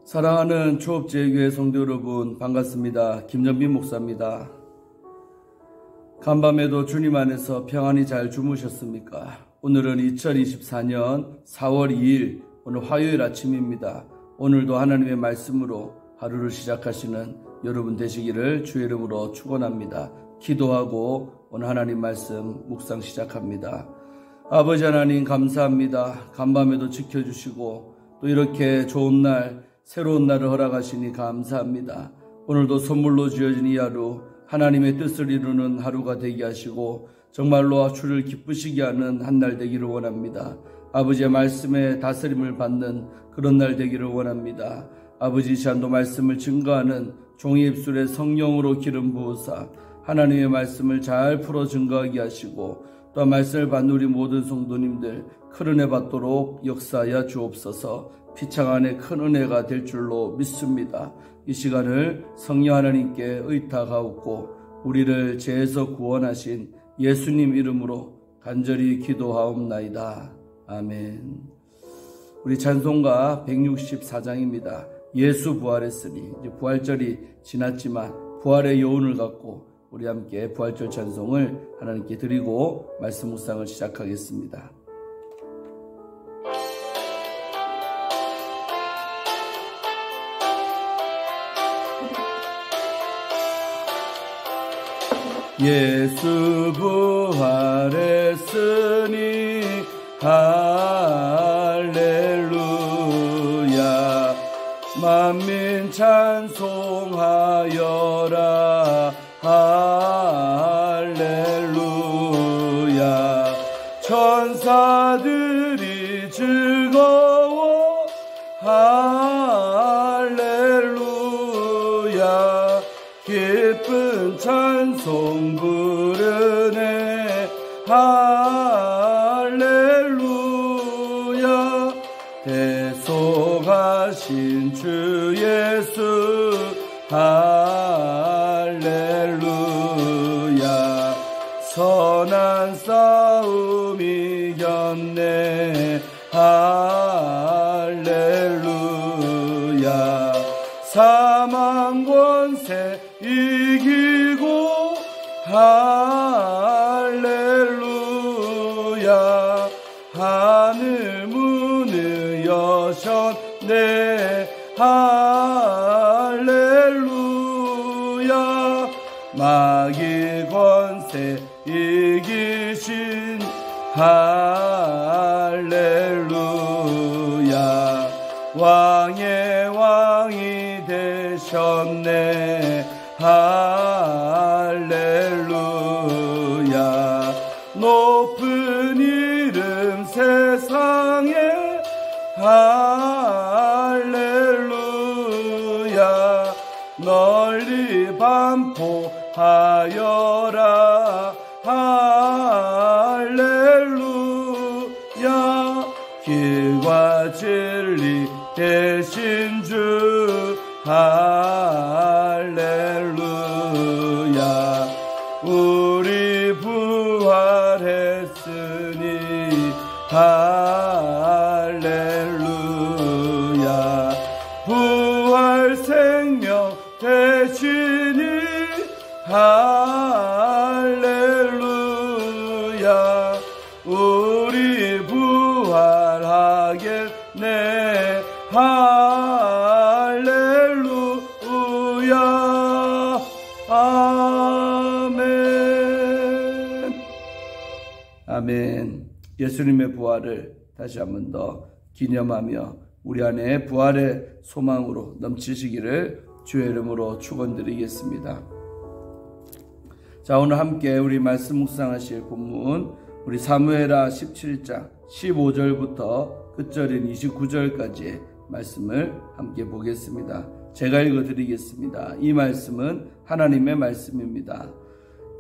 사랑하는 초업제교회 성도 여러분, 반갑습니다. 김전빈 목사입니다. 간밤에도 주님 안에서 평안히 잘 주무셨습니까? 오늘은 2024년 4월 2일 오늘 화요일 아침입니다. 오늘도 하나님의 말씀으로 하루를 시작하시는 여러분 되시기를 주의 이름으로 축원합니다. 기도하고 오늘 하나님 말씀 묵상 시작합니다. 아버지 하나님 감사합니다. 간밤에도 지켜주시고 또 이렇게 좋은 날, 새로운 날을 허락하시니 감사합니다. 오늘도 선물로 주어진 이 하루 하나님의 뜻을 이루는 하루가 되게 하시고 정말로 주를 기쁘시게 하는 한 날 되기를 원합니다. 아버지의 말씀에 다스림을 받는 그런 날 되기를 원합니다. 아버지 이 시간도 말씀을 증거하는 종의 입술에 성령으로 기름 부으사 하나님의 말씀을 잘 풀어 증거하게 하시고 또 말씀을 받는 우리 모든 성도님들 큰 은혜 받도록 역사하여 주옵소서. 피창 안에 큰 은혜가 될 줄로 믿습니다. 이 시간을 성령 하나님께 의탁하옵고 우리를 죄에서 구원하신 예수님 이름으로 간절히 기도하옵나이다. 아멘. 우리 찬송가 164장입니다. 예수 부활했으니. 이제 부활절이 지났지만 부활의 여운을 갖고 우리 함께 부활절 찬송을 하나님께 드리고 말씀 묵상을 시작하겠습니다. 예수 부활했으니 할렐루야 만민 찬송하여라 할렐루야 천사들이 즐거워 할렐루야 기쁜 찬송 부르네 할렐루야 대속하신 주 예수 할렐루야 선한 싸움 이겼네 할렐루야 사망 권세 이기고 할렐루야 하늘 문을 여셨네 할렐루야 마귀 권세 이기신 할렐루야 왕의 왕이 되셨네 할렐루야 높은 이름 세상에 할렐루야 널리 반포하여라 할렐루야 길과 진리 되신 주 할렐루야 우리 부활했으니 할렐루야 부활 생명 되시니 할렐루야 우리 부활하겠네 할렐루야 아멘. 아멘. 예수님의 부활을 다시 한 번 더 기념하며 우리 안에 부활의 소망으로 넘치시기를 주의 이름으로 축원드리겠습니다. 자, 오늘 함께 우리 말씀 묵상하실 본문 우리 사무엘하 17장 15절부터 끝절인 29절까지의 말씀을 함께 보겠습니다. 제가 읽어드리겠습니다. 이 말씀은 하나님의 말씀입니다.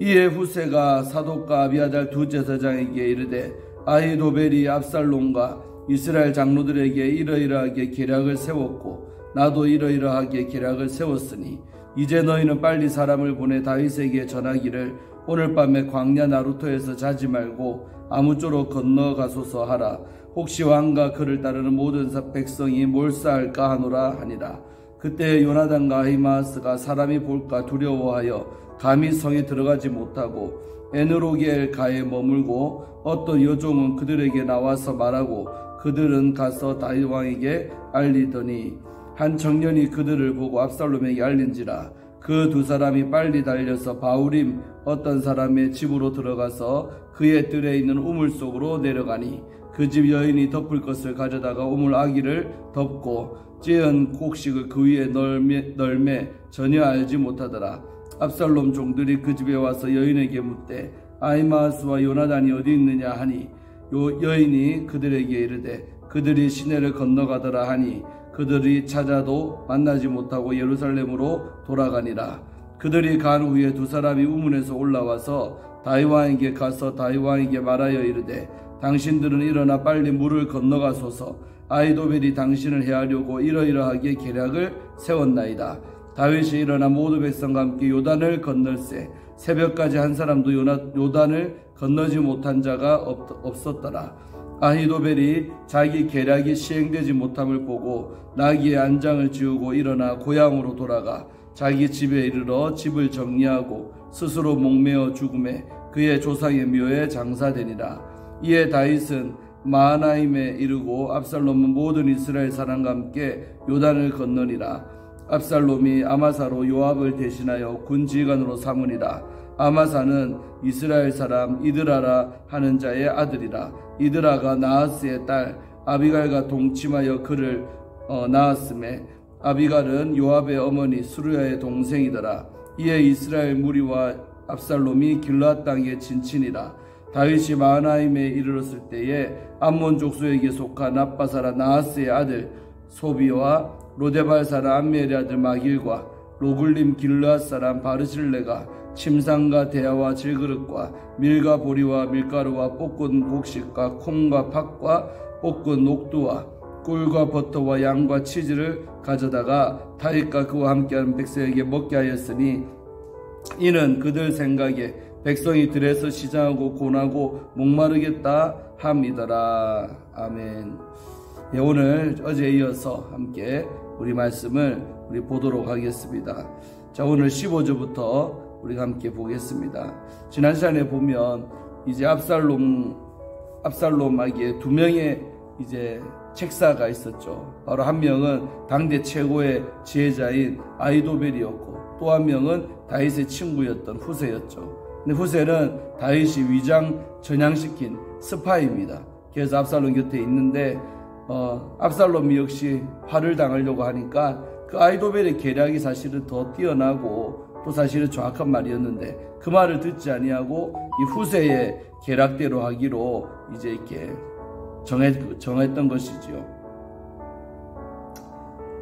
이에 후세가 사독과 아비아달 두 제사장에게 이르되 아히도벨이 압살롬과 이스라엘 장로들에게 이러이러하게 계략을 세웠고 나도 이러이러하게 계략을 세웠으니 이제 너희는 빨리 사람을 보내 다윗에게 전하기를 오늘 밤에 광야 나루토에서 자지 말고 아무쪼록 건너가소서 하라. 혹시 왕과 그를 따르는 모든 백성이 몰사할까 하노라 하니라. 그때 요나단과 아히마아스가 사람이 볼까 두려워하여 감히 성에 들어가지 못하고 에느로겔 가에 머물고 어떤 여종은 그들에게 나와서 말하고 그들은 가서 다윗 왕에게 알리더니 한 청년이 그들을 보고 압살롬에게 알린지라. 그 두 사람이 빨리 달려서 바울임 어떤 사람의 집으로 들어가서 그의 뜰에 있는 우물 속으로 내려가니 그 집 여인이 덮을 것을 가져다가 우물 아기를 덮고 찌은 곡식을 그 위에 널매 전혀 알지 못하더라. 압살롬 종들이 그 집에 와서 여인에게 묻되 아히마아스와 요나단이 어디 있느냐 하니 여인이 그들에게 이르되 그들이 시내를 건너가더라 하니 그들이 찾아도 만나지 못하고 예루살렘으로 돌아가니라. 그들이 간 후에 두 사람이 우문에서 올라와서 다윗 왕에게 가서 다윗 왕에게 말하여 이르되 당신들은 일어나 빨리 물을 건너가소서. 아히도벨이 당신을 해하려고 이러이러하게 계략을 세웠나이다. 다윗이 일어나 모두 백성과 함께 요단을 건널세 새벽까지 한 사람도 요단을 건너지 못한 자가 없었더라. 아히도벨이 자기 계략이 시행되지 못함을 보고 나귀의 안장을 지우고 일어나 고향으로 돌아가 자기 집에 이르러 집을 정리하고 스스로 목매어 죽음에 그의 조상의 묘에 장사되니라. 이에 다윗은 마하나임에 이르고 압살롬은 모든 이스라엘 사람과 함께 요단을 건너니라. 압살롬이 아마사로 요압을 대신하여 군 지휘관으로 삼으니라. 아마사는 이스라엘 사람 이드라라 하는 자의 아들이라. 이드라가 나하스의 딸 아비갈과 동침하여 그를 낳았음에 아비갈은 요압의 어머니 수르야의 동생이더라. 이에 이스라엘 무리와 압살롬이 길르앗 땅에 진친이라. 다윗이 마하나임에 이르렀을 때에 암몬 족속에게 속한 납바사라 나하스의 아들 소비와 로데발 사람 암멜의 아들 마길과 로굴림 길르앗 사람 바르실레가 침상과 대야와 질그릇과 밀과 보리와 밀가루와 볶은 곡식과 콩과 팥과 볶은 녹두와 꿀과 버터와 양과 치즈를 가져다가 다윗과 그와 함께하는 백성에게 먹게 하였으니 이는 그들 생각에 백성이 들에서 시장하고 고나고 목마르겠다 함이더라. 아멘. 예, 오늘 어제에 이어서 함께 우리 말씀을 보도록 하겠습니다. 자, 오늘 15절부터 우리가 함께 보겠습니다. 지난 시간에 보면 이제 압살롬에게 두 명의 이제 책사가 있었죠. 바로 한 명은 당대 최고의 지혜자인 아히도벨이었고 또 한 명은 다윗의 친구였던 후세였죠. 근데 후세는 다윗이 위장 전향시킨 스파이입니다. 그래서 압살롬 곁에 있는데 압살롬이 역시 화를 당하려고 하니까 그 아히도벨의 계략이 사실은 더 뛰어나고 또 사실은 정확한 말이었는데 그 말을 듣지 아니하고 이 후세의 계략대로 하기로 이제 이렇게 정했던 것이지요.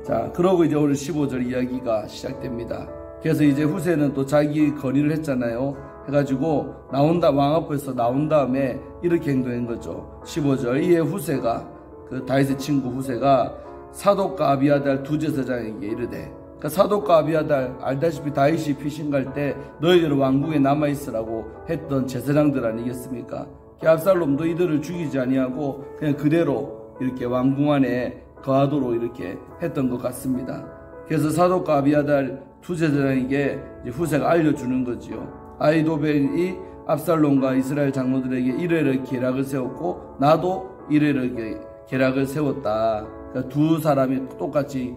자, 그러고 이제 오늘 15절 이야기가 시작됩니다. 그래서 이제 후세는 또 자기 건의를 했잖아요. 해가지고 왕 앞에서 나온 다음에 이렇게 행동한 거죠. 15절 이에 후세가 그 다윗의 친구 후세가 사독과 아비아달 두 제사장에게 이르되, 그러니까 사독과 아비아달 알다시피 다윗이 피신 갈 때 너희들은 왕궁에 남아있으라고 했던 제사장들 아니겠습니까? 압살롬도 이들을 죽이지 아니하고 그냥 그대로 이렇게 왕궁 안에 거하도록 이렇게 했던 것 같습니다. 그래서 사독과 아비아달 두 제사장에게 이제 후세가 알려주는 거지요. 아히도벨이 압살롬과 이스라엘 장로들에게 이래를 계략을 세웠고 나도 이래를 계략을 세웠다. 그러니까 두 사람이 똑같이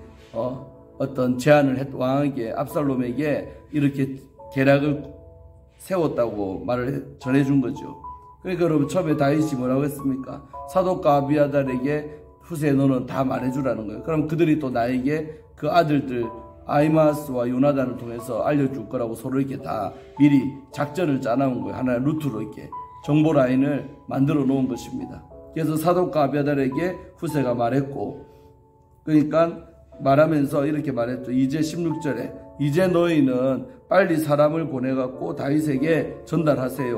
어떤 제안을 왕에게 압살롬에게 이렇게 계략을 세웠다고 말을 전해준 거죠. 그러니까 여러분 처음에 다윗이 뭐라고 했습니까? 사독과 아비아달에게 후세 너는 다 말해주라는 거예요. 그럼 그들이 또 나에게 그 아들들 아히마아스와 요나단을 통해서 알려줄 거라고 서로 이렇게 다 미리 작전을 짜놓은 거예요. 하나의 루트로 이렇게 정보 라인을 만들어 놓은 것입니다. 그래서 사독과 아비아달에게 후세가 말했고, 그러니까 말하면서 이렇게 말했죠. 이제 16절에 이제 너희는 빨리 사람을 보내갖고 다윗에게 전달하세요.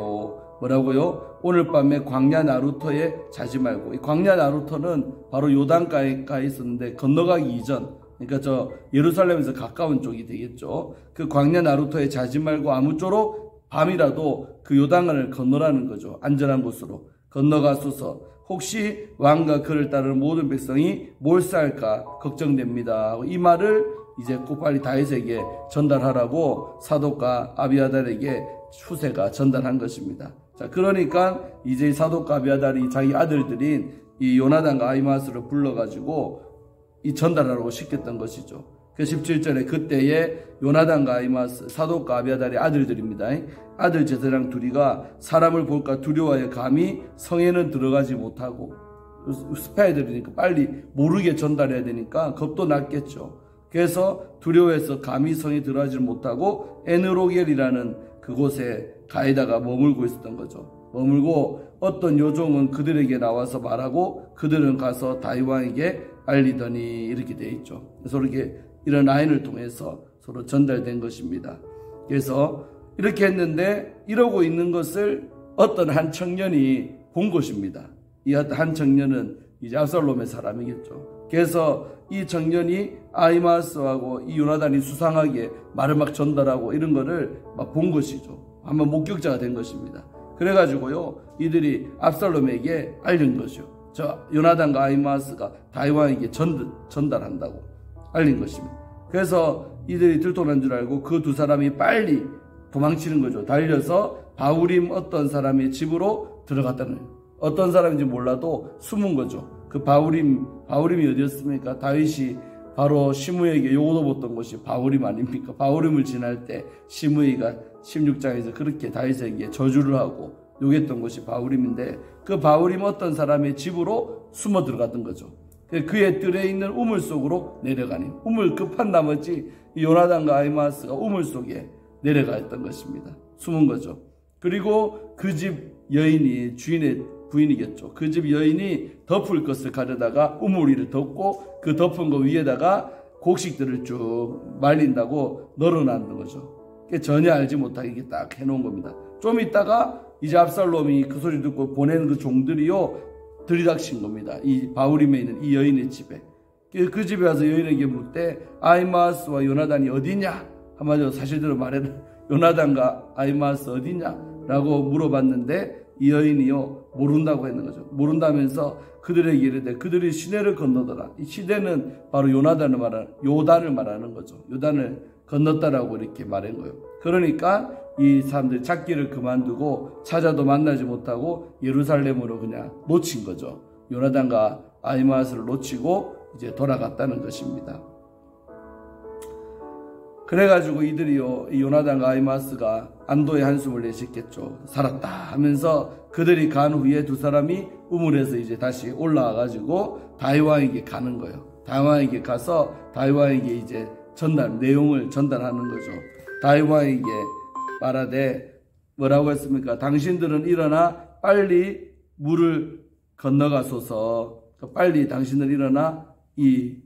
뭐라고요? 오늘 밤에 광야 나루터에 자지 말고. 이 광야 나루터는 바로 요단가에 있었는데 건너가기 이전, 그러니까 저 예루살렘에서 가까운 쪽이 되겠죠. 그 광야 나루터에 자지 말고 아무쪼록 밤이라도 그 요단강을 건너라는 거죠. 안전한 곳으로 건너가소서. 혹시 왕과 그를 따르는 모든 백성이 몰살할까 걱정됩니다. 이 말을 이제 곧빨리 다윗에게 전달하라고 사독과 아비아달에게 후세가 전달한 것입니다. 자, 그러니까 이제 사독과 아비아달이 자기 아들들인 이 요나단과 아히마스를 불러가지고 이 전달하라고 시켰던 것이죠. 그 17절에 그때에 요나단과 아히마스, 사독과 아비아달의 아들들입니다. 아들 제사장 둘이가 사람을 볼까 두려워해 감히 성에는 들어가지 못하고, 스파이들이니까 빨리 모르게 전달해야 되니까 겁도 났겠죠. 그래서 두려워해서 감히 성에 들어가지 못하고 에느로겔이라는 그곳에 가에다가 머물고 있었던 거죠. 머물고 어떤 요종은 그들에게 나와서 말하고 그들은 가서 다윗 왕에게 알리더니 이렇게 되어 있죠. 그래서 이렇게 이런 라인을 통해서 서로 전달된 것입니다. 그래서 이렇게 했는데 이러고 있는 것을 어떤 한 청년이 본 것입니다. 이 한 청년은 이제 압살롬의 사람이겠죠. 그래서 이 청년이 아히마스하고 이 요나단이 수상하게 말을 막 전달하고 이런 거를 막 본 것이죠. 한번 목격자가 된 것입니다. 그래가지고요, 이들이 압살롬에게 알린 것이요. 저 요나단과 아히마스가 다윗 왕에게 전달한다고 알린 것입니다. 그래서 이들이 들통난 줄 알고 그 두 사람이 빨리 도망치는 거죠. 달려서 바후림 어떤 사람의 집으로 들어갔다는 거예요. 어떤 사람인지 몰라도 숨은 거죠. 그 바후림이 어디였습니까? 다윗이 바로 시므이에게 요구도 것이 바후림 아닙니까? 바후림을 지날 때 시므이가 16장에서 그렇게 다윗에게 저주를 하고 욕했던 것이 바후림인데, 그 바후림 어떤 사람의 집으로 숨어 들어갔던 거죠. 그의 뜰에 있는 우물 속으로 내려가니, 우물 급한 나머지 요나단과 아히마스가 우물 속에 내려가 있던 것입니다. 숨은 거죠. 그리고 그 집 여인이, 주인의 부인이겠죠. 그 집 여인이 덮을 것을 가려다가 우물 위를 덮고 그 덮은 거 위에다가 곡식들을 쭉 말린다고 널어놨는 거죠. 전혀 알지 못하게 이렇게 딱 해놓은 겁니다. 좀 있다가 이제 압살롬이 그 소리 듣고 보낸 그 종들이요, 들이닥친 겁니다. 이 바후림에 있는 이 여인의 집에. 그 집에 와서 여인에게 묻되 아히마스와 요나단이 어디냐? 한마디로 사실대로 말해는 요나단과 아히마스 어디냐? 라고 물어봤는데 이 여인이요, 모른다고 했는 거죠. 모른다면서 그들에게 이르되 그들이 시내를 건너더라. 이 시내는 바로 요단을 말하는 거죠. 요단을 건넜다라고 이렇게 말한 거예요. 그러니까 이 사람들이 찾기를 그만두고 찾아도 만나지 못하고 예루살렘으로 그냥 놓친 거죠. 요나단과 아히마스를 놓치고 이제 돌아갔다는 것입니다. 그래가지고 이들이요, 이 요나단과 아히마스가 안도의 한숨을 내셨겠죠. 살았다 하면서 그들이 간 후에 두 사람이 우물에서 이제 다시 올라와가지고 다윗 왕에게 가는 거예요. 다윗 왕에게 가서 다윗 왕에게 이제 내용을 전달하는 거죠. 다윗 왕에게 말하되 뭐라고 했습니까? 당신들은 일어나 빨리 물을 건너가소서. 빨리 당신들 일어나 이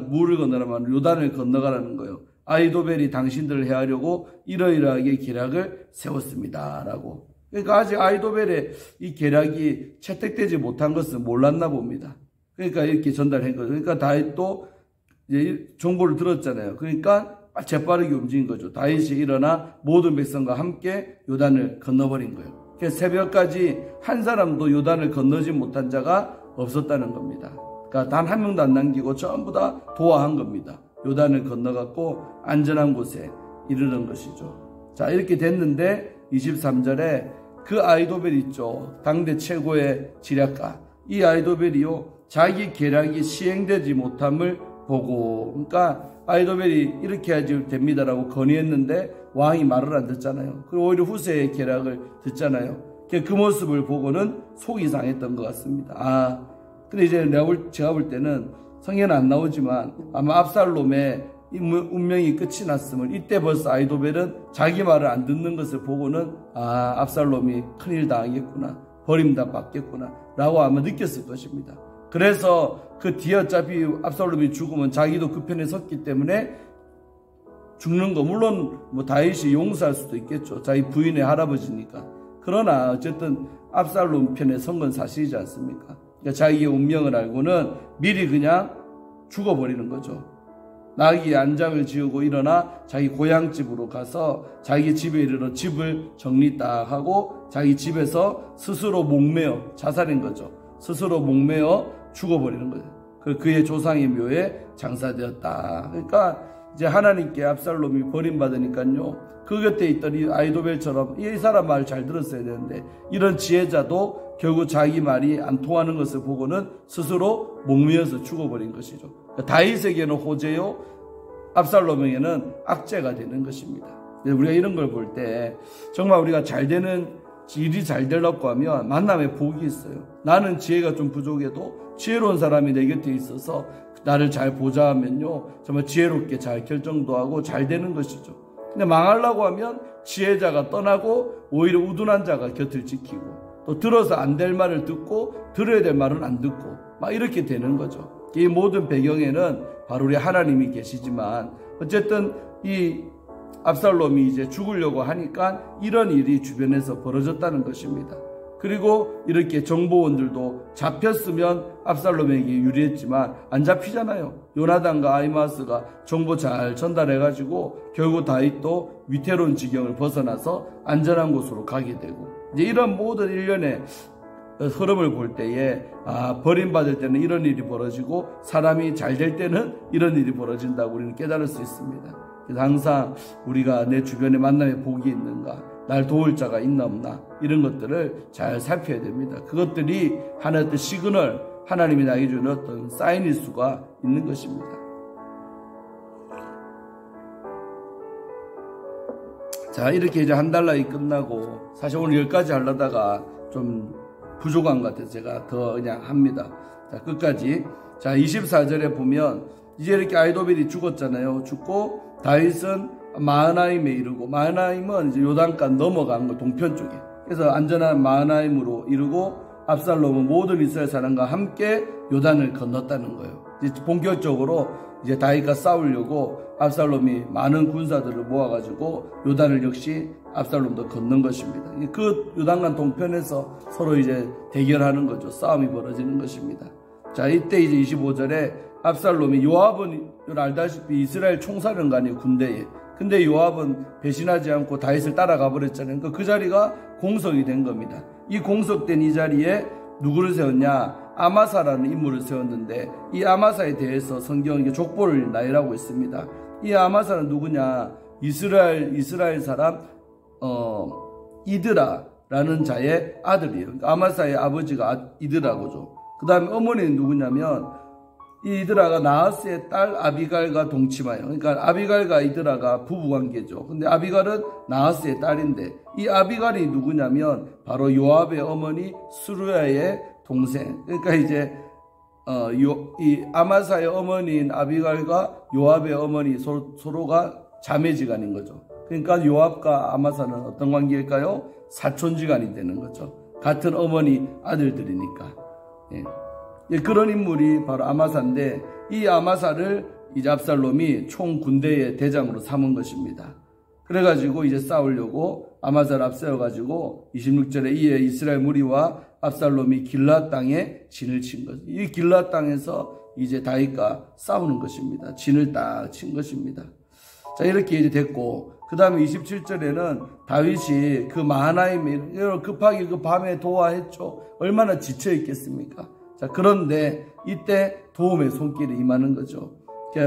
물을 건너라면 요단을 건너가라는 거예요. 아히도벨이 당신들을 해하려고 이러이러하게 계략을 세웠습니다. 라고. 그러니까 아직 아히도벨의 이 계략이 채택되지 못한 것은 몰랐나 봅니다. 그러니까 이렇게 전달한 거죠. 그러니까 다윗도 이제 정보를 들었잖아요. 그러니까 재빠르게 움직인 거죠. 다윗이 일어나 모든 백성과 함께 요단을 건너버린 거예요. 그래서 새벽까지 한 사람도 요단을 건너지 못한 자가 없었다는 겁니다. 그러니까 단 한 명도 안 남기고 전부 다 도와한 겁니다. 요단을 건너갔고 안전한 곳에 이르는 것이죠. 자, 이렇게 됐는데 23절에 그 아히도벨 있죠. 당대 최고의 지략가. 이 아히도벨이요, 자기 계략이 시행되지 못함을 보고, 그러니까 아히도벨이 이렇게 하지 됩니다라고 건의했는데 왕이 말을 안 듣잖아요. 그리고 오히려 후세의 계략을 듣잖아요. 그 모습을 보고는 속이 상했던 것 같습니다. 근데 이제 제가 볼 때는 성경은 안 나오지만 아마 압살롬의 운명이 끝이 났음을, 이때 벌써 아히도벨은 자기 말을 안 듣는 것을 보고는 압살롬이 큰일 당하겠구나, 버림다 받겠구나 라고 아마 느꼈을 것입니다. 그래서 그 뒤에 어차피 압살롬이 죽으면 자기도 그 편에 섰기 때문에 죽는 거, 물론 뭐 다윗이 용서할 수도 있겠죠. 자기 부인의 할아버지니까. 그러나 어쨌든 압살롬 편에 선 건 사실이지 않습니까? 그러니까 자기의 운명을 알고는 미리 그냥 죽어버리는 거죠. 나귀의 안장을 지우고 일어나 자기 고향집으로 가서 자기 집에 이르러 집을 정리 딱 하고 자기 집에서 스스로 목매어 자살인 거죠. 스스로 목매어 죽어버리는 거죠. 그의 조상의 묘에 장사되었다. 그러니까 이제 하나님께 압살롬이 버림받으니까요. 그 곁에 있던 이 아이도벨처럼 이 사람 말 잘 들었어야 되는데 이런 지혜자도 결국 자기 말이 안 통하는 것을 보고는 스스로 목매어서 죽어버린 것이죠. 다윗에게는 호재요, 압살롬에게는 악재가 되는 것입니다. 우리가 이런 걸 볼 때 정말 우리가 잘 되는 일이 잘 되려고 하면 만남에 복이 있어요. 나는 지혜가 좀 부족해도 지혜로운 사람이 내 곁에 있어서 나를 잘 보좌하면요 정말 지혜롭게 잘 결정도 하고 잘 되는 것이죠. 근데 망하려고 하면 지혜자가 떠나고 오히려 우둔한 자가 곁을 지키고 또 들어서 안 될 말을 듣고 들어야 될 말은 안 듣고 막 이렇게 되는 거죠. 이 모든 배경에는 바로 우리 하나님이 계시지만 어쨌든 이 압살롬이 이제 죽으려고 하니까 이런 일이 주변에서 벌어졌다는 것입니다. 그리고 이렇게 정보원들도 잡혔으면 압살롬에게 유리했지만 안 잡히잖아요. 요나단과 아히마스가 정보 잘 전달해가지고 결국 다윗도 위태로운 지경을 벗어나서 안전한 곳으로 가게 되고 이제 이런 모든 일련의 흐름을 볼 때에 버림받을 때는 이런 일이 벌어지고 사람이 잘 될 때는 이런 일이 벌어진다고 우리는 깨달을 수 있습니다. 그래서 항상 우리가 내 주변에 만남에 복이 있는가, 날 도울 자가 있나 없나 이런 것들을 잘 살펴야 됩니다. 그것들이 하나의 어떤 시그널, 하나님이 나에게 주는 어떤 사인일 수가 있는 것입니다. 자, 이렇게 이제 한 달락이 끝나고 사실 오늘 10가지 하려다가 좀 부족한 것 같아서 제가 더 그냥 합니다. 자, 끝까지. 자, 24절에 보면 이제 이렇게 아히도벨이 죽었잖아요. 죽고 다윗은 마하나임에 이르고, 마하나임은 이제 요단강 넘어간 거 동편 쪽에. 그래서 안전한 마하나임으로 이르고 압살롬은 모든 이스라엘 사람과 함께 요단을 건넜다는 거예요. 이제 본격적으로 이제 다윗과 싸우려고 압살롬이 많은 군사들을 모아가지고 요단을 역시 압살롬도 건넌 것입니다. 그 요단강 동편에서 서로 이제 대결하는 거죠. 싸움이 벌어지는 것입니다. 자, 이때 이제 25절에 압살롬이 요압은 알다시피 이스라엘 총사령관이 군대에, 근데 요압은 배신하지 않고 다윗을 따라가 버렸잖아요. 그러니까 그 자리가 공석이 된 겁니다. 이 공석된 이 자리에 누구를 세웠냐? 아마사라는 인물을 세웠는데 이 아마사에 대해서 성경이 족보를 나열하고 있습니다. 이 아마사는 누구냐? 이스라엘 사람 이드라라는 자의 아들이에요. 그러니까 아마사의 아버지가 이드라고죠. 그 다음에 어머니는 누구냐면 이 이드라가 나하스의 딸 아비갈과 동침하여, 그러니까 아비갈과 이드라가 부부관계죠. 근데 아비갈은 나하스의 딸인데 이 아비갈이 누구냐면 바로 요압의 어머니 수루야의 동생. 그러니까 이제 이 아마사의 어머니인 아비갈과 요압의 어머니 서로가 자매지간인 거죠. 그러니까 요압과 아마사는 어떤 관계일까요? 사촌지간이 되는 거죠. 같은 어머니 아들들이니까. 예, 그런 인물이 바로 아마사인데 이 아마사를 이제 압살롬이 총 군대의 대장으로 삼은 것입니다. 그래가지고 이제 싸우려고 아마사를 앞세워가지고 26절에 이에 이스라엘 무리와 압살롬이 길앗 땅에 진을 친 거죠. 이 길앗 땅에서 이제 다윗과 싸우는 것입니다. 진을 딱 친 것입니다. 자, 이렇게 이제 됐고, 그 다음에 27절에는 다윗이 그 마하나임에 급하게 그 밤에 도하했죠. 얼마나 지쳐 있겠습니까? 자, 그런데 이때 도움의 손길이 임하는 거죠.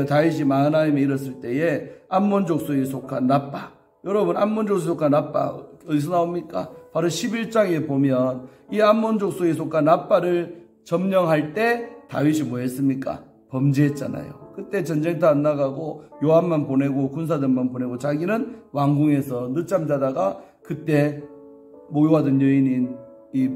다윗이 마하나임에 이르렀을 때에 암몬 족속에 속한 랍바. 여러분, 암몬 족속에 속한 랍바 어디서 나옵니까? 바로 11장에 보면 이 암몬 족속에 속한 랍바를 점령할 때 다윗이 뭐 했습니까? 범죄했잖아요. 그때 전쟁터 안 나가고 요압만 보내고 군사들만 보내고 자기는 왕궁에서 늦잠 자다가 그때 모유하던 여인인 이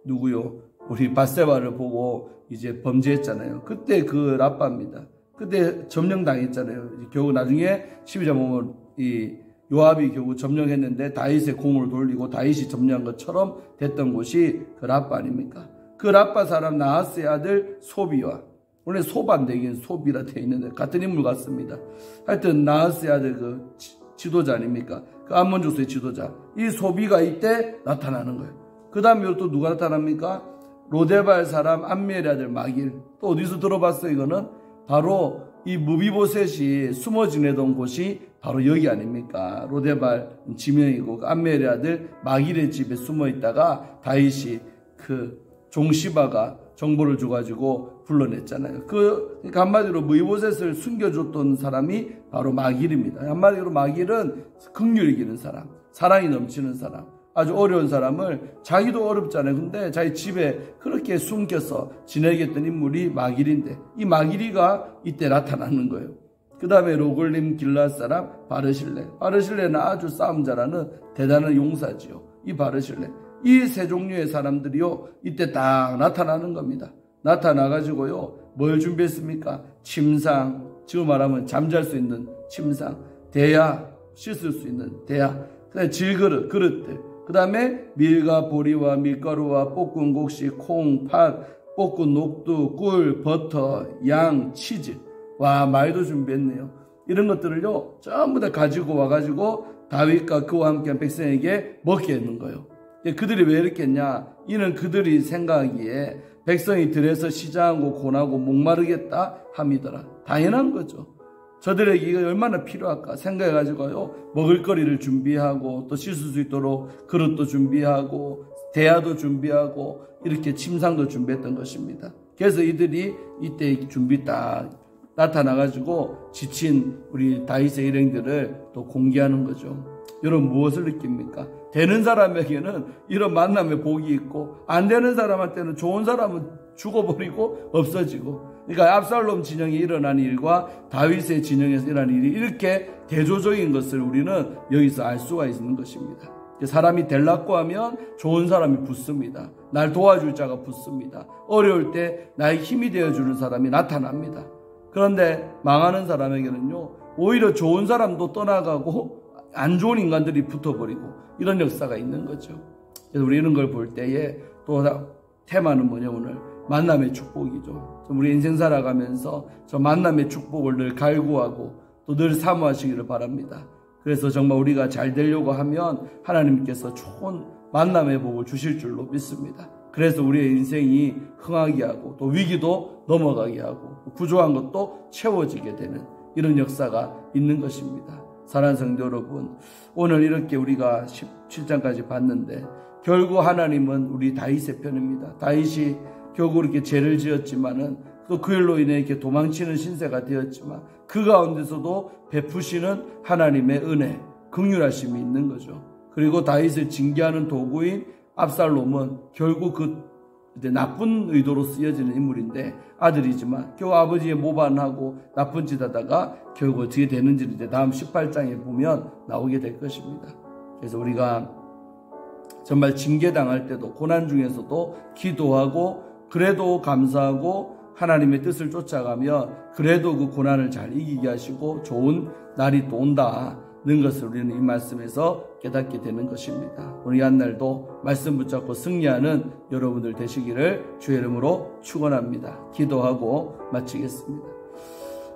누구요? 우리 밧세바를 보고 이제 범죄했잖아요. 그때 그 랍바입니다. 그때 점령당했잖아요. 결국 나중에 12장 보면 이 요압이 결국 점령했는데 다윗의 공을 돌리고 다윗이 점령한 것처럼 됐던 곳이 그 랍바 아닙니까? 그 랍바 사람 나하스의 아들 소비와, 원래 소반대긴 소비라 되어 있는데 같은 인물 같습니다. 하여튼 나하스의 아들 그 지도자 아닙니까? 그 암몬 족속의 지도자. 이 소비가 이때 나타나는 거예요. 그 다음에 또 누가 나타납니까? 로데발 사람 암미엘의 아들 마길. 또 어디서 들어봤어요? 이거는 바로 이 무비보셋이 숨어 지내던 곳이 바로 여기 아닙니까? 로데발 지명이고 암멜의 아들 마길의 집에 숨어 있다가 다윗이 그 종시바가 정보를 줘가지고 불러냈잖아요. 그러니까 한마디로 무비보셋을 숨겨줬던 사람이 바로 마길입니다. 한마디로 마길은 긍휼이 기는 사람, 사랑이 넘치는 사람, 아주 어려운 사람을, 자기도 어렵잖아요. 근데 자기 집에 그렇게 숨겨서 지내겠던 인물이 마길인데, 이 마길이가 이때 나타나는 거예요. 그 다음에 로글림 길앗 사람 바르실레는 아주 싸움 잘하는 대단한 용사지요. 이 바르실레, 이 세 종류의 사람들이요 이때 딱 나타나는 겁니다. 나타나가지고요 뭘 준비했습니까? 침상, 지금 말하면 잠잘 수 있는 침상, 대야, 씻을 수 있는 대야, 그다음에 질그릇, 그릇들, 그 다음에 밀과 보리와 밀가루와 볶은 곡식, 콩, 팥, 볶은 녹두, 꿀, 버터, 양, 치즈. 와, 말도 준비했네요. 이런 것들을요 전부 다 가지고 와가지고 다윗과 그와 함께한 백성에게 먹게 했는 거예요. 그들이 왜 이렇게 했냐? 이는 그들이 생각하기에 백성이 들에서 시장하고 고나고 목마르겠다 함이더라. 당연한 거죠. 저들에게 이거 얼마나 필요할까 생각해가지고요 먹을거리를 준비하고 또 씻을 수 있도록 그릇도 준비하고 대야도 준비하고 이렇게 침상도 준비했던 것입니다. 그래서 이들이 이때 준비 딱 나타나가지고 지친 우리 다윗의 일행들을 또 공개하는 거죠. 여러분 무엇을 느낍니까? 되는 사람에게는 이런 만남의 복이 있고 안 되는 사람한테는 좋은 사람은 죽어버리고 없어지고, 그러니까 압살롬 진영에 일어난 일과 다윗의 진영에서 일어난 일이 이렇게 대조적인 것을 우리는 여기서 알 수가 있는 것입니다. 사람이 될라고 하면 좋은 사람이 붙습니다. 날 도와줄 자가 붙습니다. 어려울 때 나의 힘이 되어주는 사람이 나타납니다. 그런데 망하는 사람에게는요 오히려 좋은 사람도 떠나가고 안 좋은 인간들이 붙어버리고 이런 역사가 있는 거죠. 그래서 우리 이런 걸 볼 때에 또 테마는 뭐냐, 오늘 만남의 축복이죠. 우리 인생 살아가면서 저 만남의 축복을 늘 갈구하고 또 늘 사모하시기를 바랍니다. 그래서 정말 우리가 잘 되려고 하면 하나님께서 좋은 만남의 복을 주실 줄로 믿습니다. 그래서 우리의 인생이 흥하게 하고 또 위기도 넘어가게 하고 부족한 것도 채워지게 되는 이런 역사가 있는 것입니다. 사랑하는 성도 여러분, 오늘 이렇게 우리가 17장까지 봤는데 결국 하나님은 우리 다윗의 편입니다. 다윗이 결국 이렇게 죄를 지었지만은 또 그 일로 인해 이렇게 도망치는 신세가 되었지만 그 가운데서도 베푸시는 하나님의 은혜, 긍휼하심이 있는 거죠. 그리고 다윗을 징계하는 도구인 압살롬은 결국 그 나쁜 의도로 쓰여지는 인물인데 아들이지만 결국 아버지의 모반하고 나쁜 짓 하다가 결국 어떻게 되는지 이제 다음 18장에 보면 나오게 될 것입니다. 그래서 우리가 정말 징계당할 때도 고난 중에서도 기도하고 그래도 감사하고 하나님의 뜻을 쫓아가며 그래도 그 고난을 잘 이기게 하시고 좋은 날이 또 온다는 것을 우리는 이 말씀에서 깨닫게 되는 것입니다. 오늘 이 한날도 말씀 붙잡고 승리하는 여러분들 되시기를 주의 이름으로 축원합니다. 기도하고 마치겠습니다.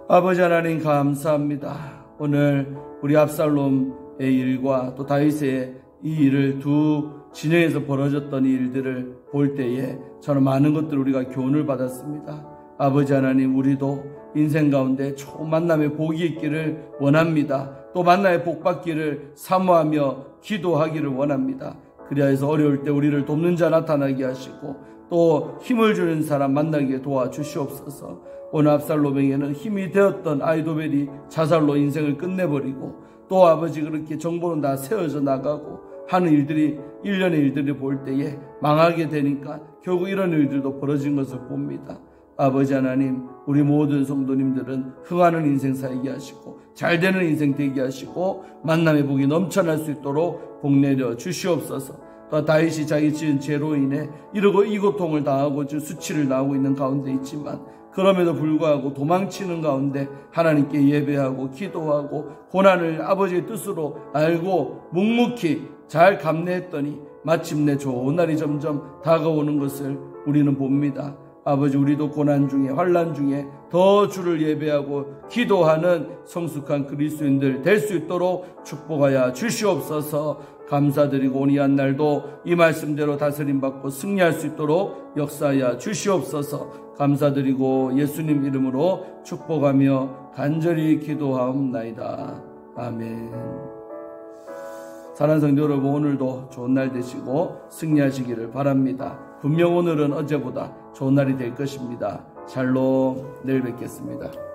아버지 하나님 감사합니다. 오늘 우리 압살롬의 일과 또 다윗의 이 일을 두 진영에서 벌어졌던 이 일들을 볼 때에 저는 많은 것들을 우리가 교훈을 받았습니다. 아버지 하나님, 우리도 인생 가운데 좋은 만남의 복이 있기를 원합니다. 또 만남의 복 받기를 사모하며 기도하기를 원합니다. 그리하여서 어려울 때 우리를 돕는 자 나타나게 하시고 또 힘을 주는 사람 만나게 도와주시옵소서. 오늘 압살롬에게는 힘이 되었던 아히도벨이 자살로 인생을 끝내버리고 또 아버지 그렇게 정보는 다 세워져 나가고 하는 일들이 일련의 일들을 볼 때에 망하게 되니까 결국 이런 일들도 벌어진 것을 봅니다. 아버지 하나님, 우리 모든 성도님들은 흥하는 인생 살게 하시고 잘 되는 인생 되게 하시고 만남의 복이 넘쳐날 수 있도록 복 내려 주시옵소서. 또 다윗이 자기 지은 죄로 인해 이러고 이 고통을 당하고 수치를 당하고 있는 가운데 있지만 그럼에도 불구하고 도망치는 가운데 하나님께 예배하고 기도하고 고난을 아버지의 뜻으로 알고 묵묵히 잘 감내했더니 마침내 좋은 날이 점점 다가오는 것을 우리는 봅니다. 아버지, 우리도 고난 중에, 환난 중에 더 주를 예배하고 기도하는 성숙한 그리스도인들 될 수 있도록 축복하여 주시옵소서. 감사드리고 오늘 한 날도 이 말씀대로 다스림받고 승리할 수 있도록 역사하여 주시옵소서. 감사드리고 예수님 이름으로 축복하며 간절히 기도하옵나이다. 아멘. 사랑하는 성도 여러분, 오늘도 좋은 날 되시고 승리하시기를 바랍니다. 분명 오늘은 어제보다 좋은 날이 될 것입니다. 샬롬. 내일 뵙겠습니다.